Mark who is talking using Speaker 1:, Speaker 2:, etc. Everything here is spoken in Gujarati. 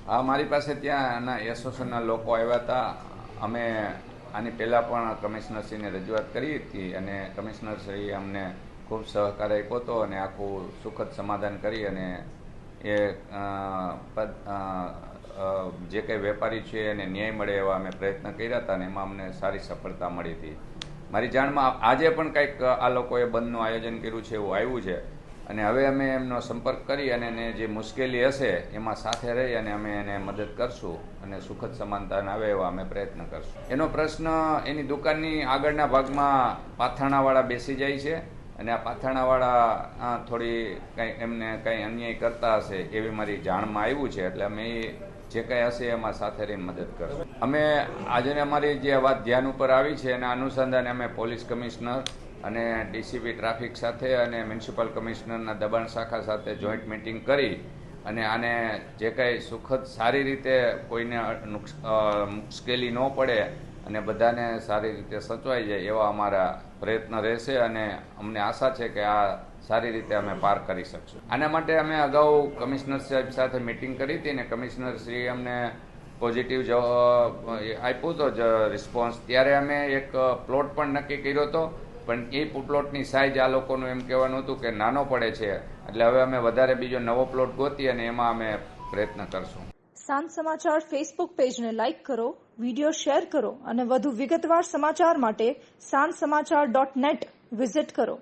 Speaker 1: હા, મારી પાસે ત્યાં એસોસિએશનના લોકો આવ્યા હતા. અમે આની પહેલાં પણ કમિશનરશ્રીને રજૂઆત કરી હતી અને કમિશનરશ્રીએ અમને ખૂબ સહકાર આપ્યો હતો અને આખું સુખદ સમાધાન કરી અને એ જે કંઈ વેપારી છે એને ન્યાય મળે એવા અમે પ્રયત્ન કર્યા હતા અને એમાં અમને સારી સફળતા મળી હતી. મારી જાણમાં આજે પણ કંઈક આ લોકોએ બંધનું આયોજન કર્યું છે એવું આવ્યું છે અને હવે અમે એમનો સંપર્ક કરી અને એને જે મુશ્કેલી હશે એમાં સાથે રહી અને અમે એને મદદ કરશું અને સુખદ સમાધાન આવે એવા અમે પ્રયત્ન કરશું. એનો પ્રશ્ન એની દુકાનની આગળના ભાગમાં પાથરણાવાળા બેસી જાય છે અને આ પાથરણાવાળા થોડી કંઈ એમને કંઈ અન્યાય કરતા હશે એવી મારી જાણમાં આવ્યું છે, એટલે અમે જે કંઈ હશે એમાં સાથે રહીને મદદ કરશું. અમે આજે અમારી જે વાત ધ્યાન ઉપર આવી છે એના અનુસંધાને અમે પોલીસ કમિશનર અને ડીસીપી ટ્રાફિક સાથે અને મ્યુનિસિપલ કમિશનરના દબાણ શાખા સાથે જોઈન્ટ મિટિંગ કરી અને આને જે કંઈ સુખદ સારી રીતે કોઈને મુશ્કેલી ન પડે અને બધાને સારી રીતે સચવાઈ જાય એવા અમારા પ્રયત્ન રહેશે અને અમને આશા છે કે આ સારી રીતે અમે પાર કરી શકશું. આના માટે અમે અગાઉ કમિશનર સાહેબ સાથે મિટિંગ કરી હતી અને કમિશનરશ્રીએ અમને પોઝિટિવ આપ્યું હતો રિસ્પોન્સ. ત્યારે અમે એક પ્લોટ પણ નક્કી કર્યો હતો, પણ એ પ્લોટની સાઇઝ આ લોકોનું એમ કહેવાનું હતું કે નાનો પડે છે, એટલે હવે અમે વધારે બીજો નવો પ્લોટ ગોતી અને એમાં અમે પ્રયત્ન કરશું.
Speaker 2: સાંજ સમાચાર ફેસબુક પેજને લાઇક કરો, વિડીયો શેર કરો અને વધુ વિગતવાર સમાચાર માટે sanssamachar.net વિઝિટ કરો.